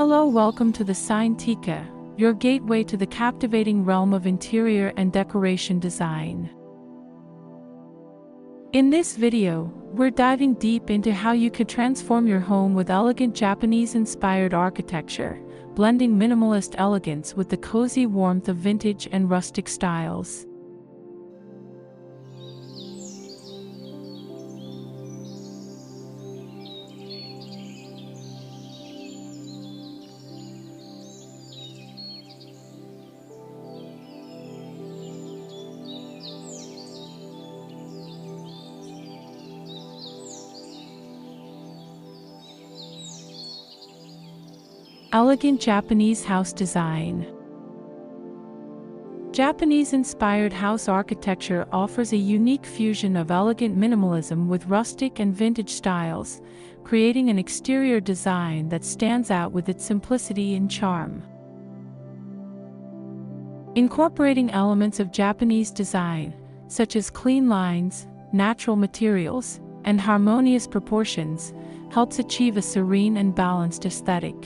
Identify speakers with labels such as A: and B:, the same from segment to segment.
A: Hello, welcome to the Sign Tika, your gateway to the captivating realm of interior and decoration design. In this video, we're diving deep into how you could transform your home with elegant Japanese-inspired architecture, blending minimalist elegance with the cozy warmth of vintage and rustic styles. Elegant Japanese house design. Japanese-inspired house architecture offers a unique fusion of elegant minimalism with rustic and vintage styles, creating an exterior design that stands out with its simplicity and charm. Incorporating elements of Japanese design, such as clean lines, natural materials, and harmonious proportions, helps achieve a serene and balanced aesthetic.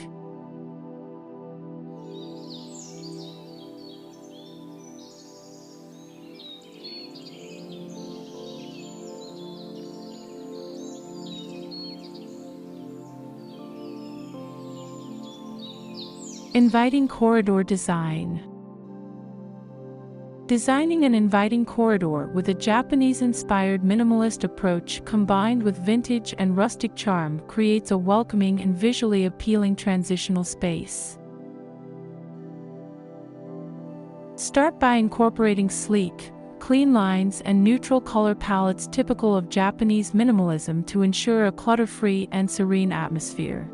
A: Inviting corridor design. Designing an inviting corridor with a Japanese-inspired minimalist approach combined with vintage and rustic charm creates a welcoming and visually appealing transitional space. Start by incorporating sleek, clean lines and neutral color palettes typical of Japanese minimalism to ensure a clutter-free and serene atmosphere.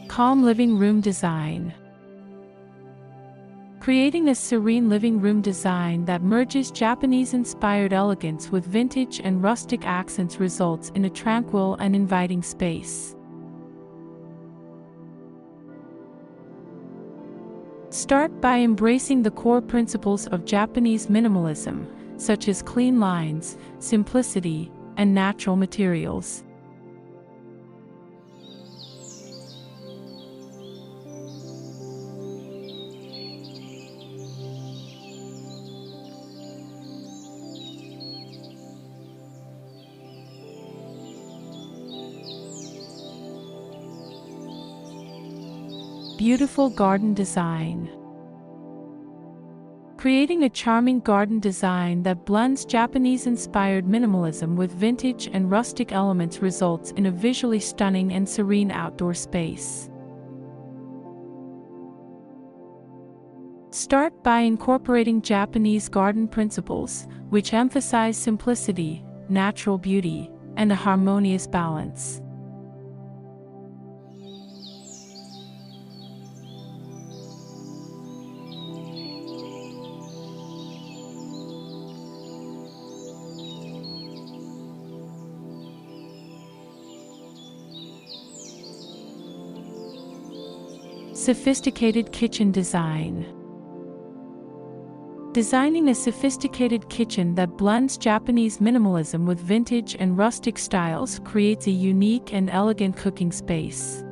A: Calm living room design. Creating a serene living room design that merges Japanese-inspired elegance with vintage and rustic accents results in a tranquil and inviting space. Start by embracing the core principles of Japanese minimalism, such as clean lines, simplicity, and natural materials. Beautiful garden design. Creating a charming garden design that blends Japanese-inspired minimalism with vintage and rustic elements results in a visually stunning and serene outdoor space. Start by incorporating Japanese garden principles, which emphasize simplicity, natural beauty, and a harmonious balance. Sophisticated kitchen design. Designing a sophisticated kitchen that blends Japanese minimalism with vintage and rustic styles creates a unique and elegant cooking space.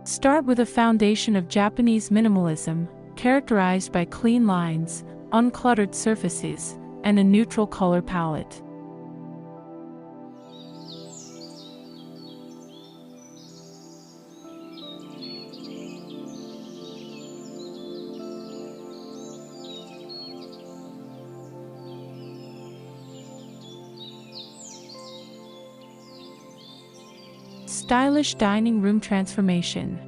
A: Start with a foundation of Japanese minimalism, characterized by clean lines, uncluttered surfaces, and a neutral color palette. Stylish dining room transformation.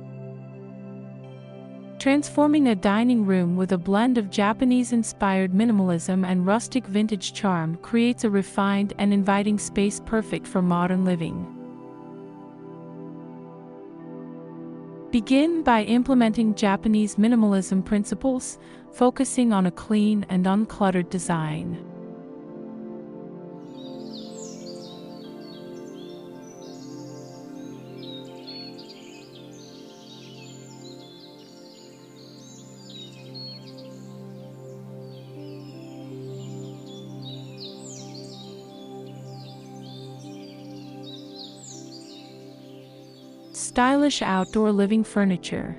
A: Transforming a dining room with a blend of Japanese-inspired minimalism and rustic vintage charm creates a refined and inviting space perfect for modern living. Begin by implementing Japanese minimalism principles, focusing on a clean and uncluttered design. Stylish outdoor living furniture.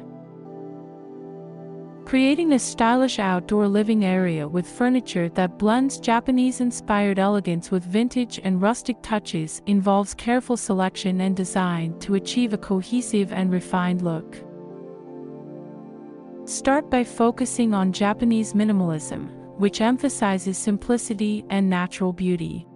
A: Creating a stylish outdoor living area with furniture that blends Japanese-inspired elegance with vintage and rustic touches involves careful selection and design to achieve a cohesive and refined look. Start by focusing on Japanese minimalism, which emphasizes simplicity and natural beauty.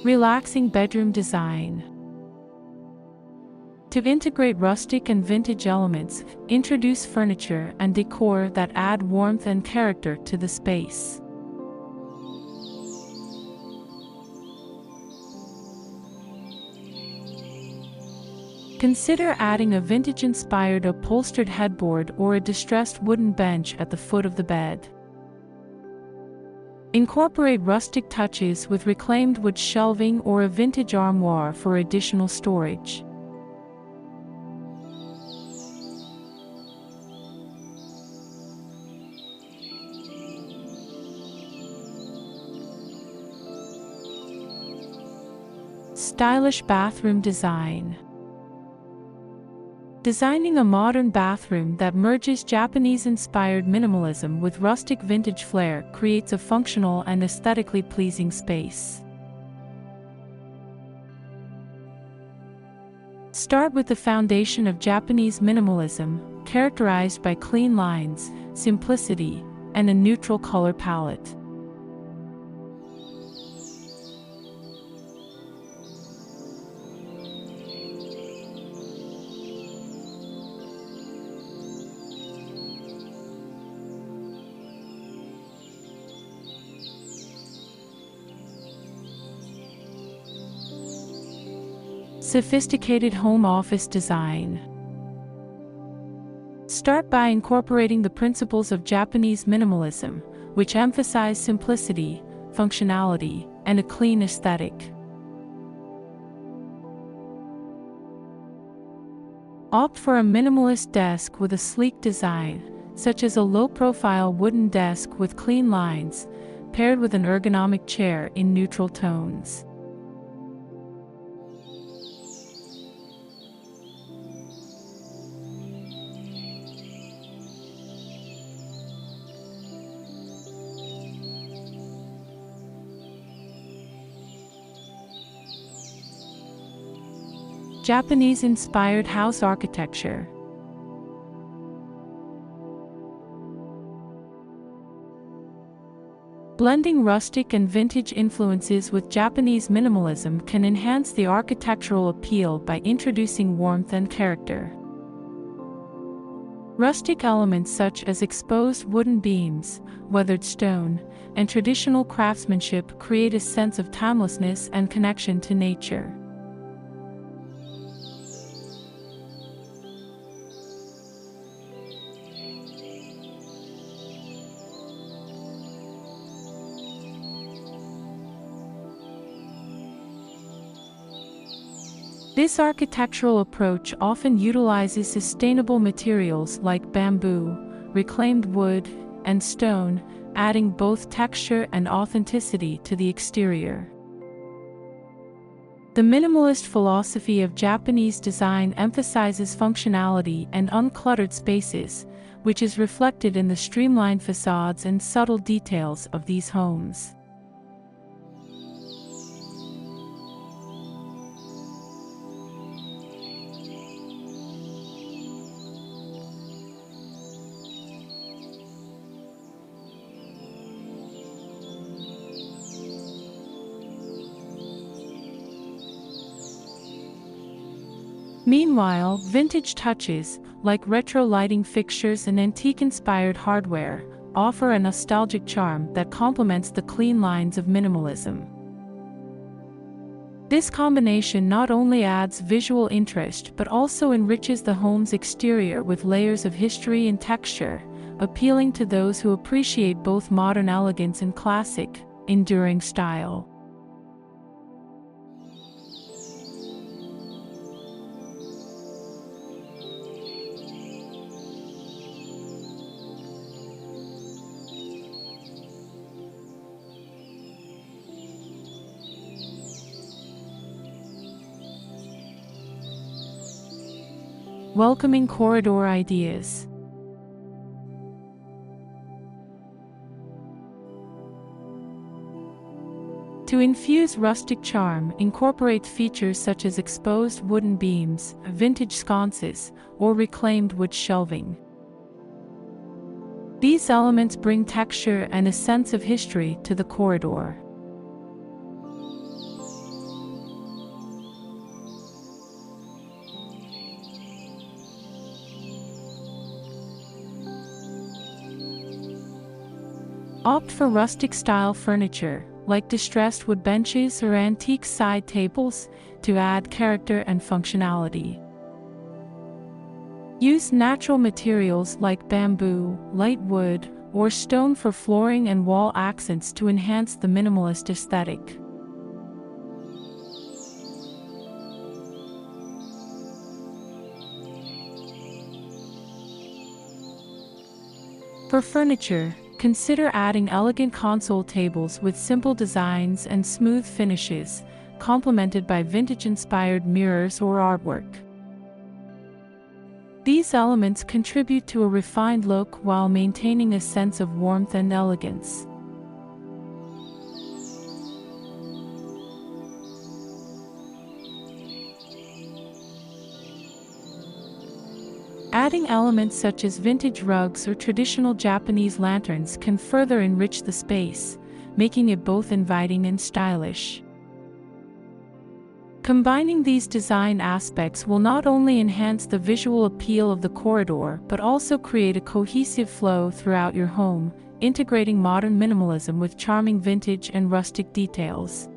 A: Relaxing bedroom design. To integrate rustic and vintage elements, introduce furniture and decor that add warmth and character to the space. Consider adding a vintage-inspired upholstered headboard or a distressed wooden bench at the foot of the bed. Incorporate rustic touches with reclaimed wood shelving or a vintage armoire for additional storage. Stylish bathroom design. Designing a modern bathroom that merges Japanese-inspired minimalism with rustic vintage flair creates a functional and aesthetically pleasing space. Start with the foundation of Japanese minimalism, characterized by clean lines, simplicity, and a neutral color palette. Sophisticated home office design. Start by incorporating the principles of Japanese minimalism, which emphasize simplicity, functionality, and a clean aesthetic. Opt for a minimalist desk with a sleek design, such as a low-profile wooden desk with clean lines, paired with an ergonomic chair in neutral tones. Japanese-inspired house architecture. Blending rustic and vintage influences with Japanese minimalism can enhance the architectural appeal by introducing warmth and character. Rustic elements such as exposed wooden beams, weathered stone, and traditional craftsmanship create a sense of timelessness and connection to nature. This architectural approach often utilizes sustainable materials like bamboo, reclaimed wood, and stone, adding both texture and authenticity to the exterior. The minimalist philosophy of Japanese design emphasizes functionality and uncluttered spaces, which is reflected in the streamlined facades and subtle details of these homes. Meanwhile, vintage touches, like retro lighting fixtures and antique-inspired hardware, offer a nostalgic charm that complements the clean lines of minimalism. This combination not only adds visual interest but also enriches the home's exterior with layers of history and texture, appealing to those who appreciate both modern elegance and classic, enduring style. Welcoming corridor ideas. To infuse rustic charm, incorporate features such as exposed wooden beams, vintage sconces, or reclaimed wood shelving. These elements bring texture and a sense of history to the corridor. Opt for rustic-style furniture, like distressed wood benches or antique side tables, to add character and functionality. Use natural materials like bamboo, light wood, or stone for flooring and wall accents to enhance the minimalist aesthetic. For furniture, consider adding elegant console tables with simple designs and smooth finishes, complemented by vintage-inspired mirrors or artwork. These elements contribute to a refined look while maintaining a sense of warmth and elegance. Adding elements such as vintage rugs or traditional Japanese lanterns can further enrich the space, making it both inviting and stylish. Combining these design aspects will not only enhance the visual appeal of the corridor but also create a cohesive flow throughout your home, integrating modern minimalism with charming vintage and rustic details.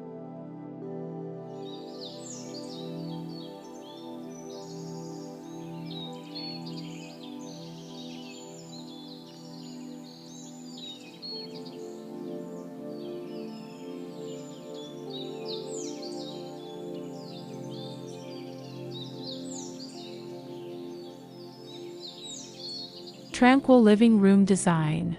A: Tranquil living room design.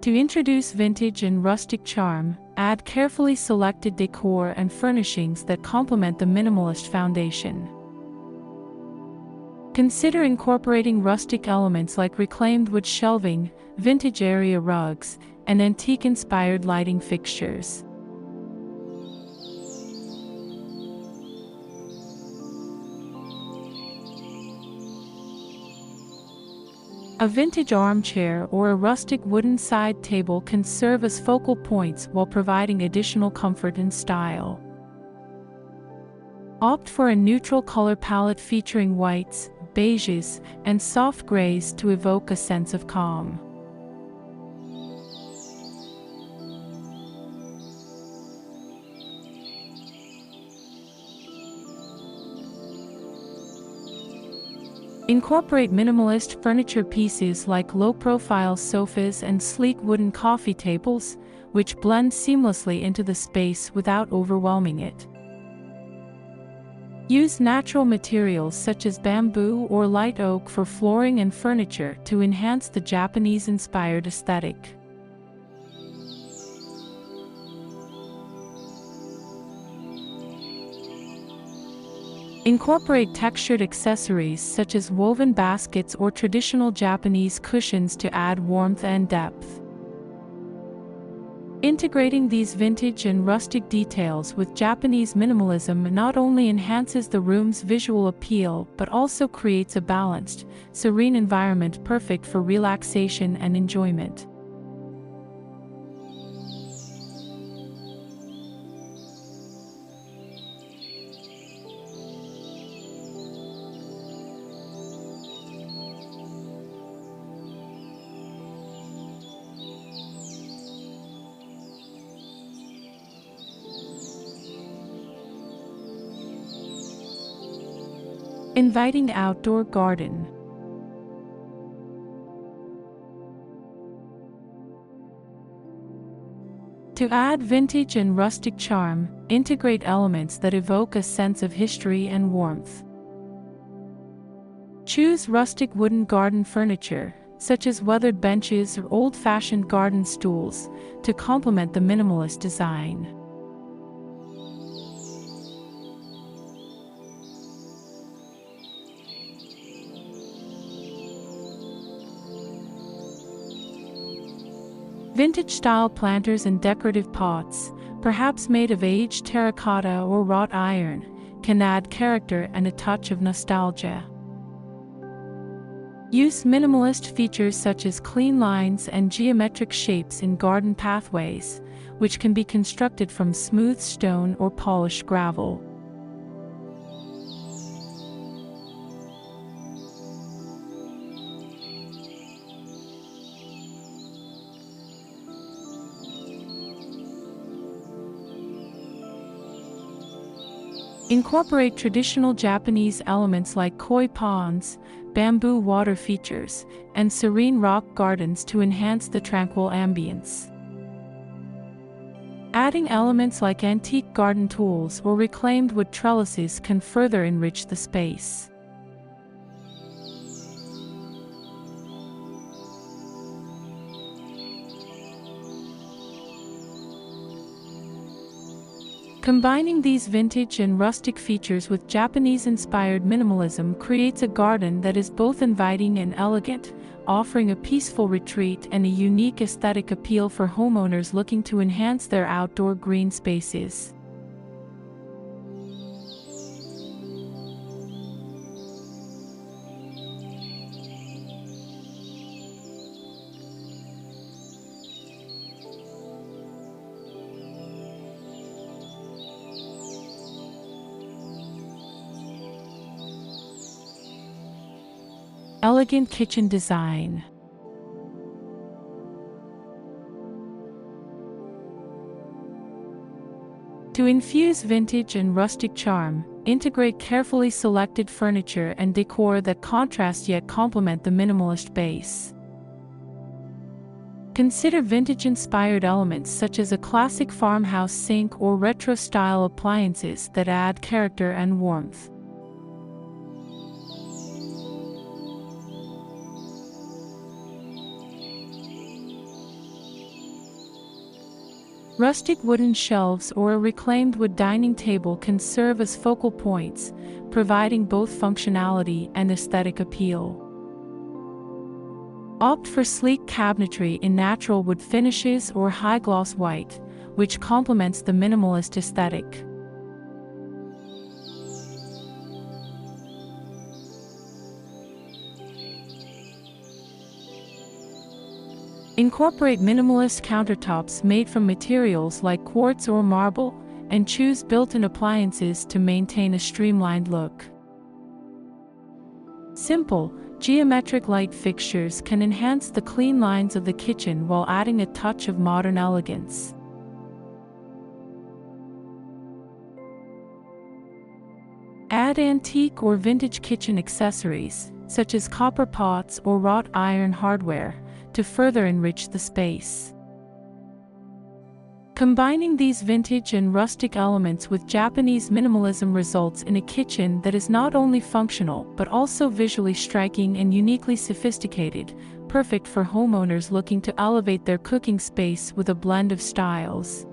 A: To introduce vintage and rustic charm, add carefully selected decor and furnishings that complement the minimalist foundation. Consider incorporating rustic elements like reclaimed wood shelving, vintage area rugs, and antique-inspired lighting fixtures. A vintage armchair or a rustic wooden side table can serve as focal points while providing additional comfort and style. Opt for a neutral color palette featuring whites, beiges, and soft grays to evoke a sense of calm. Incorporate minimalist furniture pieces like low-profile sofas and sleek wooden coffee tables, which blend seamlessly into the space without overwhelming it. Use natural materials such as bamboo or light oak for flooring and furniture to enhance the Japanese-inspired aesthetic. Incorporate textured accessories such as woven baskets or traditional Japanese cushions to add warmth and depth. Integrating these vintage and rustic details with Japanese minimalism not only enhances the room's visual appeal but also creates a balanced, serene environment perfect for relaxation and enjoyment. Inviting outdoor garden. To add vintage and rustic charm, integrate elements that evoke a sense of history and warmth. Choose rustic wooden garden furniture, such as weathered benches or old-fashioned garden stools, to complement the minimalist design. Vintage-style planters and decorative pots, perhaps made of aged terracotta or wrought iron, can add character and a touch of nostalgia. Use minimalist features such as clean lines and geometric shapes in garden pathways, which can be constructed from smooth stone or polished gravel. Incorporate traditional Japanese elements like koi ponds, bamboo water features, and serene rock gardens to enhance the tranquil ambience. Adding elements like antique garden tools or reclaimed wood trellises can further enrich the space. Combining these vintage and rustic features with Japanese-inspired minimalism creates a garden that is both inviting and elegant, offering a peaceful retreat and a unique aesthetic appeal for homeowners looking to enhance their outdoor green spaces. Elegant kitchen design. To infuse vintage and rustic charm, integrate carefully selected furniture and decor that contrast yet complement the minimalist base. Consider vintage-inspired elements such as a classic farmhouse sink or retro-style appliances that add character and warmth. Rustic wooden shelves or a reclaimed wood dining table can serve as focal points, providing both functionality and aesthetic appeal. Opt for sleek cabinetry in natural wood finishes or high-gloss white, which complements the minimalist aesthetic. Incorporate minimalist countertops made from materials like quartz or marble, and choose built-in appliances to maintain a streamlined look. Simple, geometric light fixtures can enhance the clean lines of the kitchen while adding a touch of modern elegance. Add antique or vintage kitchen accessories, such as copper pots or wrought iron hardware, to further enrich the space. Combining these vintage and rustic elements with Japanese minimalism results in a kitchen that is not only functional but also visually striking and uniquely sophisticated, perfect for homeowners looking to elevate their cooking space with a blend of styles.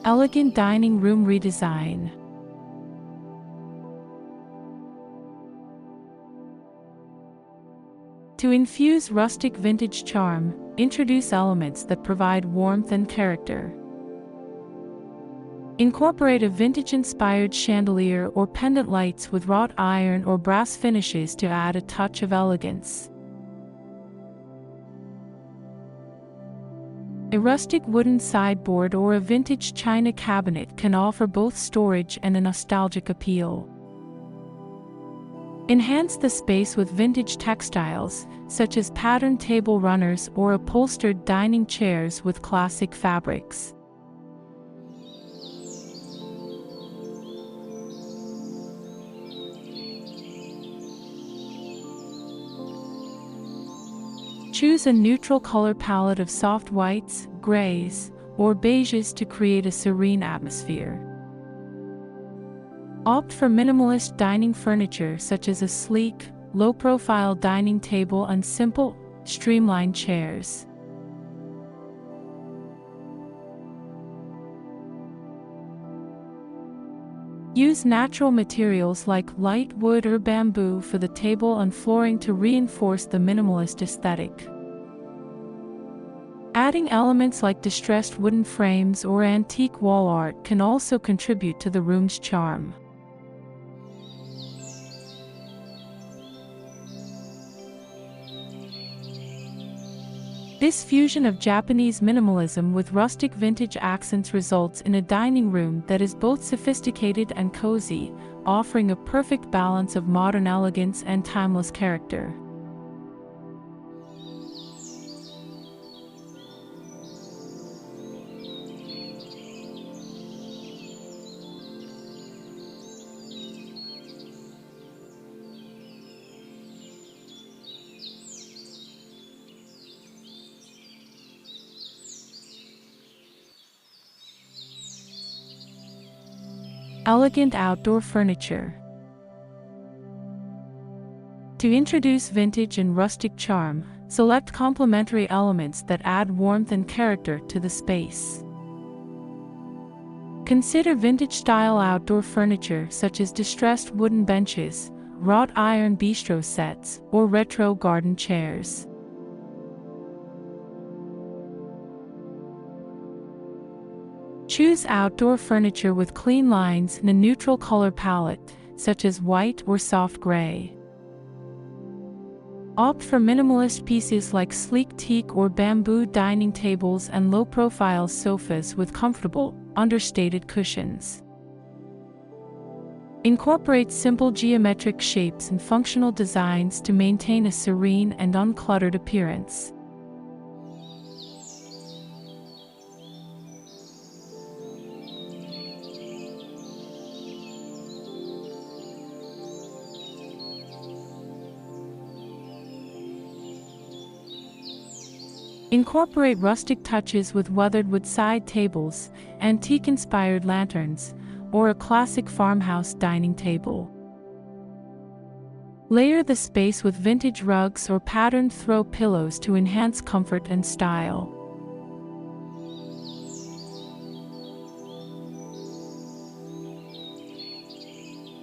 A: Elegant dining room redesign. To infuse rustic vintage charm, introduce elements that provide warmth and character. Incorporate a vintage-inspired chandelier or pendant lights with wrought iron or brass finishes to add a touch of elegance. A rustic wooden sideboard or a vintage china cabinet can offer both storage and a nostalgic appeal. Enhance the space with vintage textiles, such as patterned table runners or upholstered dining chairs with classic fabrics. Choose a neutral color palette of soft whites, grays, or beiges to create a serene atmosphere. Opt for minimalist dining furniture such as a sleek, low-profile dining table and simple, streamlined chairs. Use natural materials like light wood or bamboo for the table and flooring to reinforce the minimalist aesthetic. Adding elements like distressed wooden frames or antique wall art can also contribute to the room's charm. This fusion of Japanese minimalism with rustic vintage accents results in a dining room that is both sophisticated and cozy, offering a perfect balance of modern elegance and timeless character. Elegant outdoor furniture. To introduce vintage and rustic charm, select complementary elements that add warmth and character to the space. Consider vintage-style outdoor furniture such as distressed wooden benches, wrought iron bistro sets, or retro garden chairs. Choose outdoor furniture with clean lines and a neutral color palette, such as white or soft gray. Opt for minimalist pieces like sleek teak or bamboo dining tables and low-profile sofas with comfortable, understated cushions. Incorporate simple geometric shapes and functional designs to maintain a serene and uncluttered appearance. Incorporate rustic touches with weathered wood side tables, antique-inspired lanterns, or a classic farmhouse dining table. Layer the space with vintage rugs or patterned throw pillows to enhance comfort and style.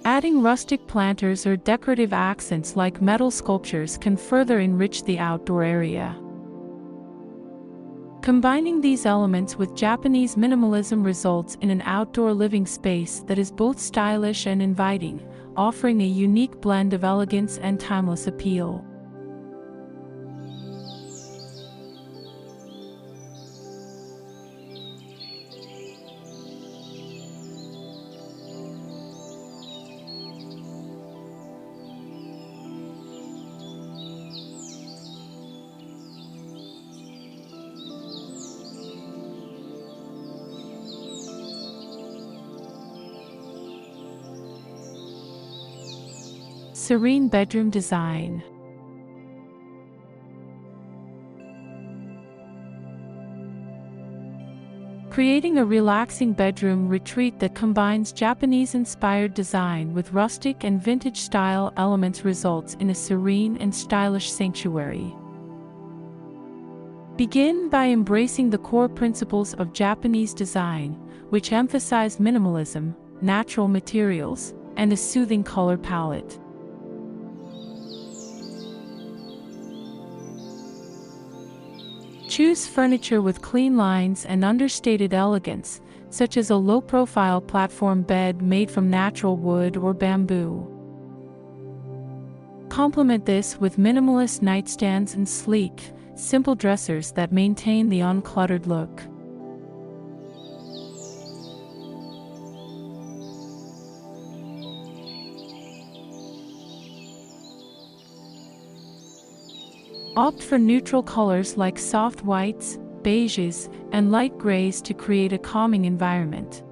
A: Adding rustic planters or decorative accents like metal sculptures can further enrich the outdoor area. Combining these elements with Japanese minimalism results in an outdoor living space that is both stylish and inviting, offering a unique blend of elegance and timeless appeal. Serene bedroom design. Creating a relaxing bedroom retreat that combines Japanese-inspired design with rustic and vintage-style elements results in a serene and stylish sanctuary. Begin by embracing the core principles of Japanese design, which emphasize minimalism, natural materials, and a soothing color palette. Choose furniture with clean lines and understated elegance, such as a low-profile platform bed made from natural wood or bamboo. Complement this with minimalist nightstands and sleek, simple dressers that maintain the uncluttered look. Opt for neutral colors like soft whites, beiges, and light grays to create a calming environment.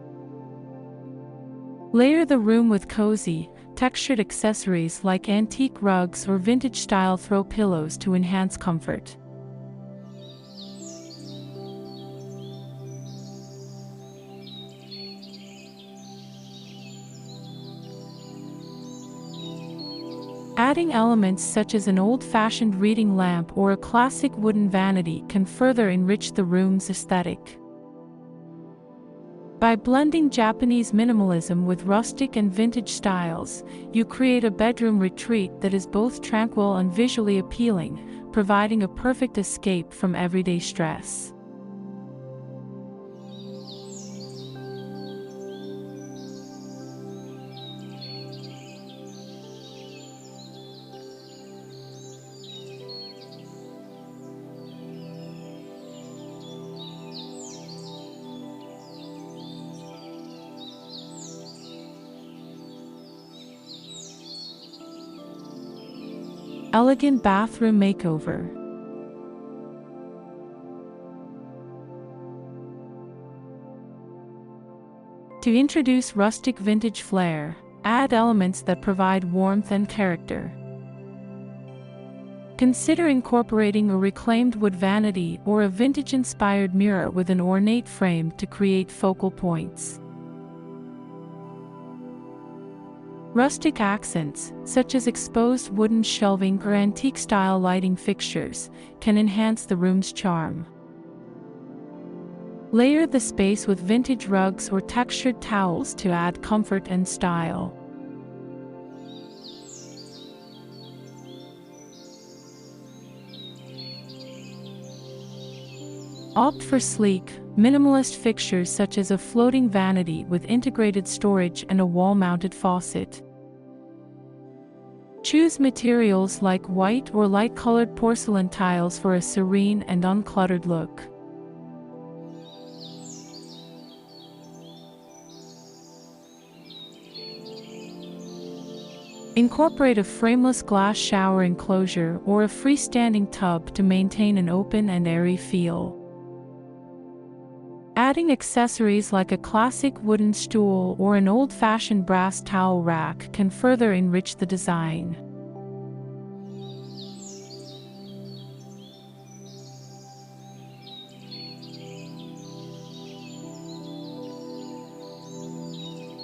A: Layer the room with cozy, textured accessories like antique rugs or vintage-style throw pillows to enhance comfort. Adding elements such as an old-fashioned reading lamp or a classic wooden vanity can further enrich the room's aesthetic. By blending Japanese minimalism with rustic and vintage styles, you create a bedroom retreat that is both tranquil and visually appealing, providing a perfect escape from everyday stress. Elegant bathroom makeover. To introduce rustic vintage flair, add elements that provide warmth and character. Consider incorporating a reclaimed wood vanity or a vintage-inspired mirror with an ornate frame to create focal points. Rustic accents, such as exposed wooden shelving or antique-style lighting fixtures, can enhance the room's charm. Layer the space with vintage rugs or textured towels to add comfort and style. Opt for sleek, minimalist fixtures such as a floating vanity with integrated storage and a wall-mounted faucet. Choose materials like white or light-colored porcelain tiles for a serene and uncluttered look. Incorporate a frameless glass shower enclosure or a freestanding tub to maintain an open and airy feel. Adding accessories like a classic wooden stool or an old-fashioned brass towel rack can further enrich the design.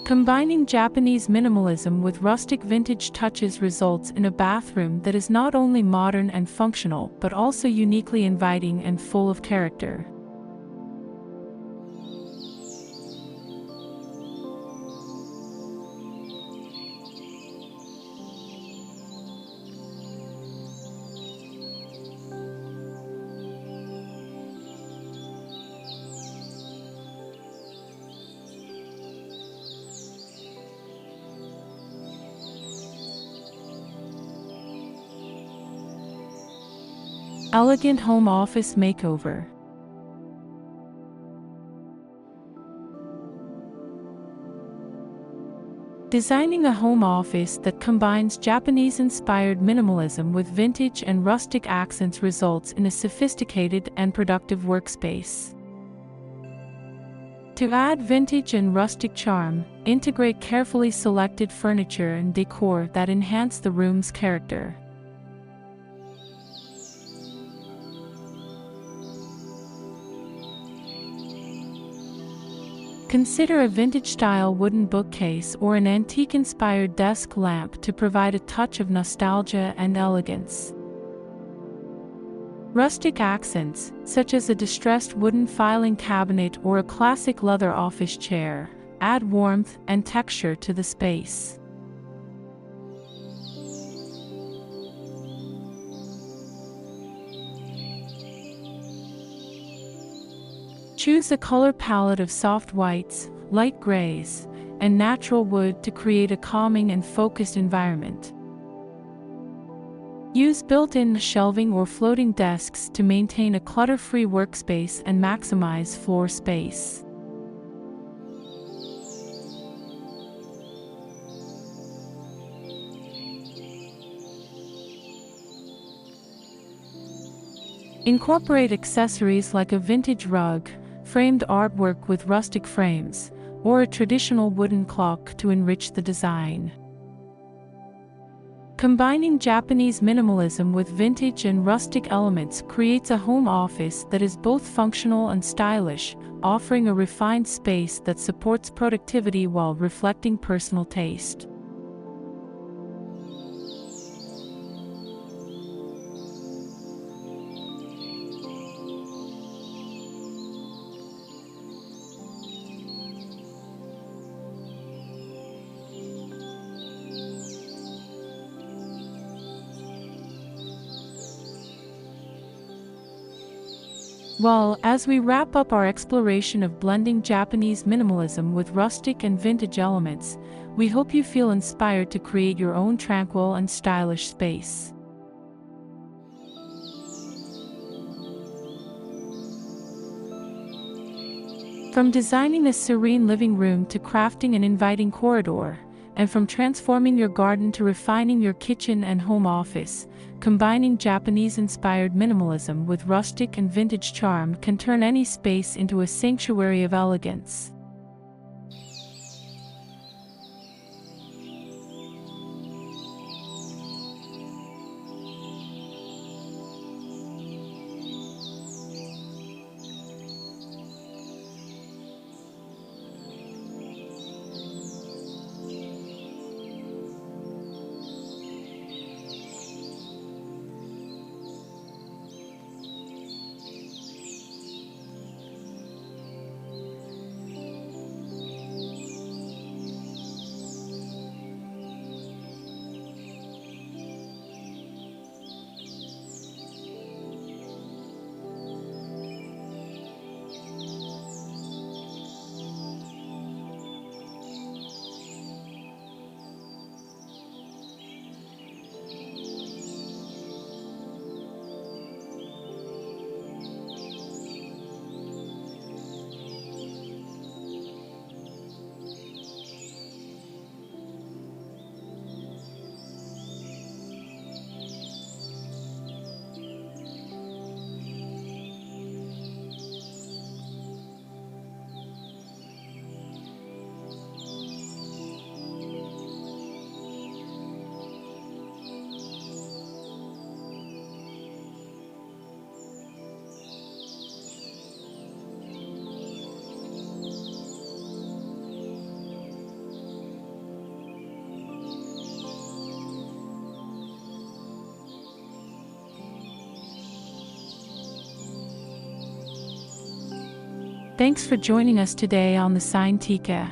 A: Combining Japanese minimalism with rustic vintage touches results in a bathroom that is not only modern and functional but also uniquely inviting and full of character. Elegant home office makeover. Designing a home office that combines Japanese-inspired minimalism with vintage and rustic accents results in a sophisticated and productive workspace. To add vintage and rustic charm, integrate carefully selected furniture and decor that enhance the room's character. Consider a vintage-style wooden bookcase or an antique-inspired desk lamp to provide a touch of nostalgia and elegance. Rustic accents, such as a distressed wooden filing cabinet or a classic leather office chair, add warmth and texture to the space. Choose a color palette of soft whites, light grays, and natural wood to create a calming and focused environment. Use built-in shelving or floating desks to maintain a clutter-free workspace and maximize floor space. Incorporate accessories like a vintage rug, framed artwork with rustic frames, or a traditional wooden clock to enrich the design. Combining Japanese minimalism with vintage and rustic elements creates a home office that is both functional and stylish, offering a refined space that supports productivity while reflecting personal taste. Well, as we wrap up our exploration of blending Japanese minimalism with rustic and vintage elements, we hope you feel inspired to create your own tranquil and stylish space. From designing a serene living room to crafting an inviting corridor, and from transforming your garden to refining your kitchen and home office, combining Japanese-inspired minimalism with rustic and vintage charm can turn any space into a sanctuary of elegance. Thanks for joining us today on the Sign-Tika.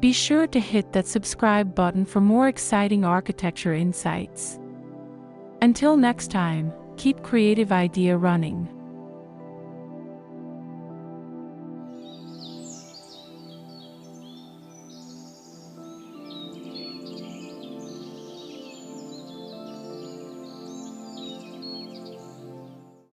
A: Be sure to hit that subscribe button for more exciting architecture insights. Until next time, keep creative idea running.